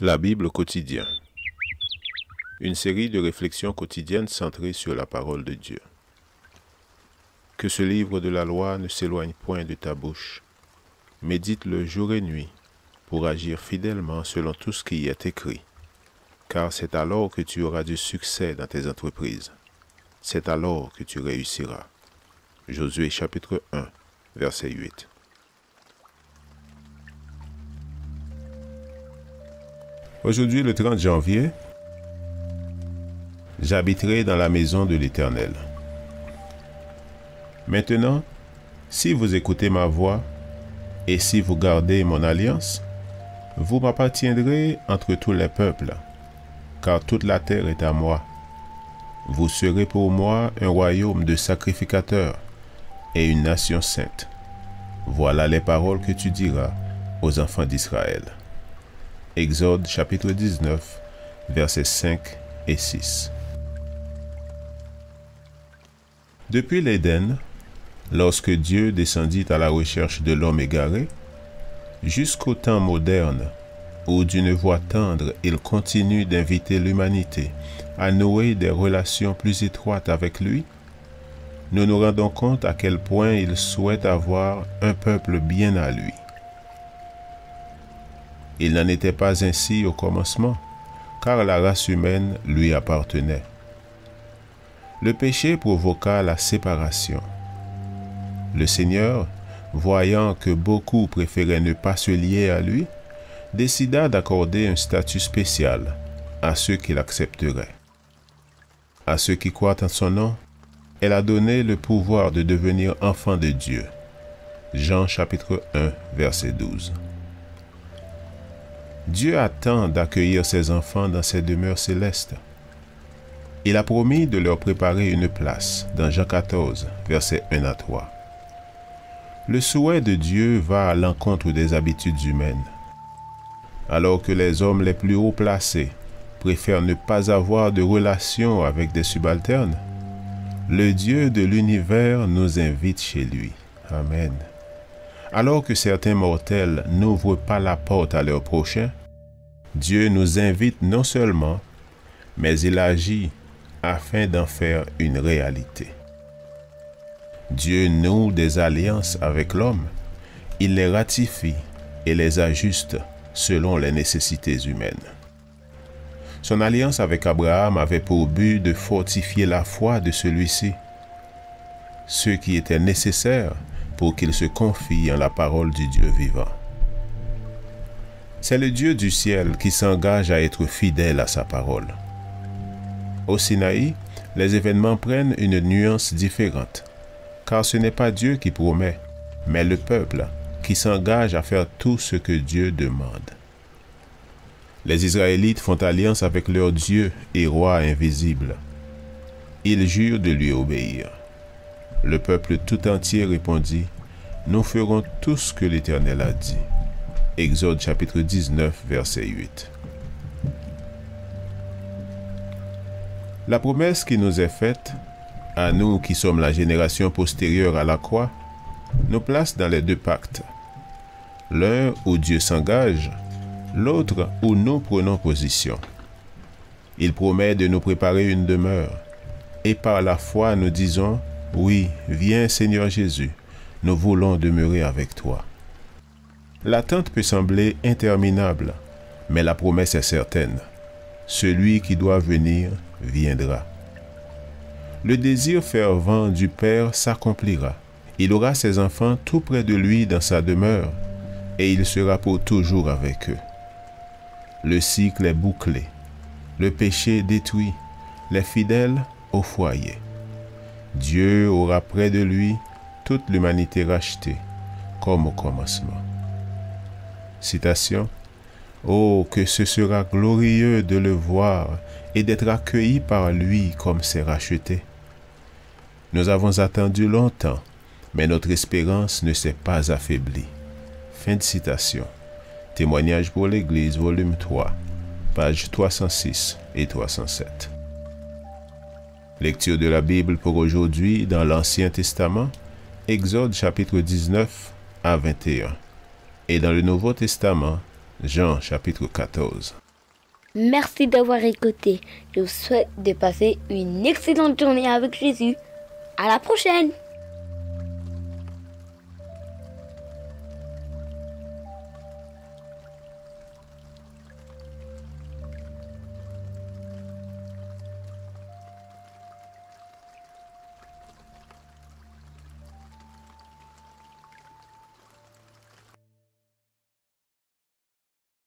La Bible quotidien. Une série de réflexions quotidiennes centrées sur la parole de Dieu. Que ce livre de la loi ne s'éloigne point de ta bouche. Médite-le jour et nuit, pour agir fidèlement selon tout ce qui y est écrit. Car c'est alors que tu auras du succès dans tes entreprises. C'est alors que tu réussiras. Josué chapitre 1, verset 8. Aujourd'hui, le 30 janvier, j'habiterai dans la maison de l'Éternel. Maintenant, si vous écoutez ma voix et si vous gardez mon alliance, vous m'appartiendrez entre tous les peuples, car toute la terre est à moi. Vous serez pour moi un royaume de sacrificateurs et une nation sainte. Voilà les paroles que tu diras aux enfants d'Israël. Exode chapitre 19, versets 5 et 6. Depuis l'Éden, lorsque Dieu descendit à la recherche de l'homme égaré, jusqu'au temps moderne, où d'une voix tendre, il continue d'inviter l'humanité à nouer des relations plus étroites avec lui, nous nous rendons compte à quel point il souhaite avoir un peuple bien à lui. Il n'en était pas ainsi au commencement, car la race humaine lui appartenait. Le péché provoqua la séparation. Le Seigneur, voyant que beaucoup préféraient ne pas se lier à lui, décida d'accorder un statut spécial à ceux qui l'accepteraient. À ceux qui croient en son nom, elle a donné le pouvoir de devenir enfants de Dieu. Jean chapitre 1, verset 12. Dieu attend d'accueillir ses enfants dans ses demeures célestes. Il a promis de leur préparer une place dans Jean 14, versets 1 à 3. Le souhait de Dieu va à l'encontre des habitudes humaines. Alors que les hommes les plus haut placés préfèrent ne pas avoir de relation avec des subalternes, le Dieu de l'univers nous invite chez lui. Amen. Alors que certains mortels n'ouvrent pas la porte à leur prochain, Dieu nous invite non seulement, mais il agit afin d'en faire une réalité. Dieu noue des alliances avec l'homme, il les ratifie et les ajuste selon les nécessités humaines. Son alliance avec Abraham avait pour but de fortifier la foi de celui-ci, ce qui était nécessaire pour qu'il se confie en la parole du Dieu vivant. C'est le Dieu du ciel qui s'engage à être fidèle à sa parole. Au Sinaï, les événements prennent une nuance différente, car ce n'est pas Dieu qui promet, mais le peuple qui s'engage à faire tout ce que Dieu demande. Les Israélites font alliance avec leur Dieu et roi invisible. Ils jurent de lui obéir. Le peuple tout entier répondit, « Nous ferons tout ce que l'Éternel a dit. » Exode chapitre 19, verset 8. La promesse qui nous est faite, à nous qui sommes la génération postérieure à la croix, nous place dans les deux pactes. L'un où Dieu s'engage, l'autre où nous prenons position. Il promet de nous préparer une demeure, et par la foi nous disons, « Oui, viens Seigneur Jésus, nous voulons demeurer avec toi. » L'attente peut sembler interminable, mais la promesse est certaine. Celui qui doit venir viendra. Le désir fervent du Père s'accomplira. Il aura ses enfants tout près de lui dans sa demeure, et il sera pour toujours avec eux. Le cycle est bouclé, le péché détruit, les fidèles au foyer. Dieu aura près de lui toute l'humanité rachetée, comme au commencement. Citation. Oh, que ce sera glorieux de le voir et d'être accueilli par lui comme ses rachetés. Nous avons attendu longtemps, mais notre espérance ne s'est pas affaiblie. Fin de citation. Témoignage pour l'Église, volume 3, pages 306 et 307. Lecture de la Bible pour aujourd'hui dans l'Ancien Testament, Exode chapitre 19 à 21. Et dans le Nouveau Testament, Jean chapitre 14. Merci d'avoir écouté. Je vous souhaite de passer une excellente journée avec Jésus. À la prochaine!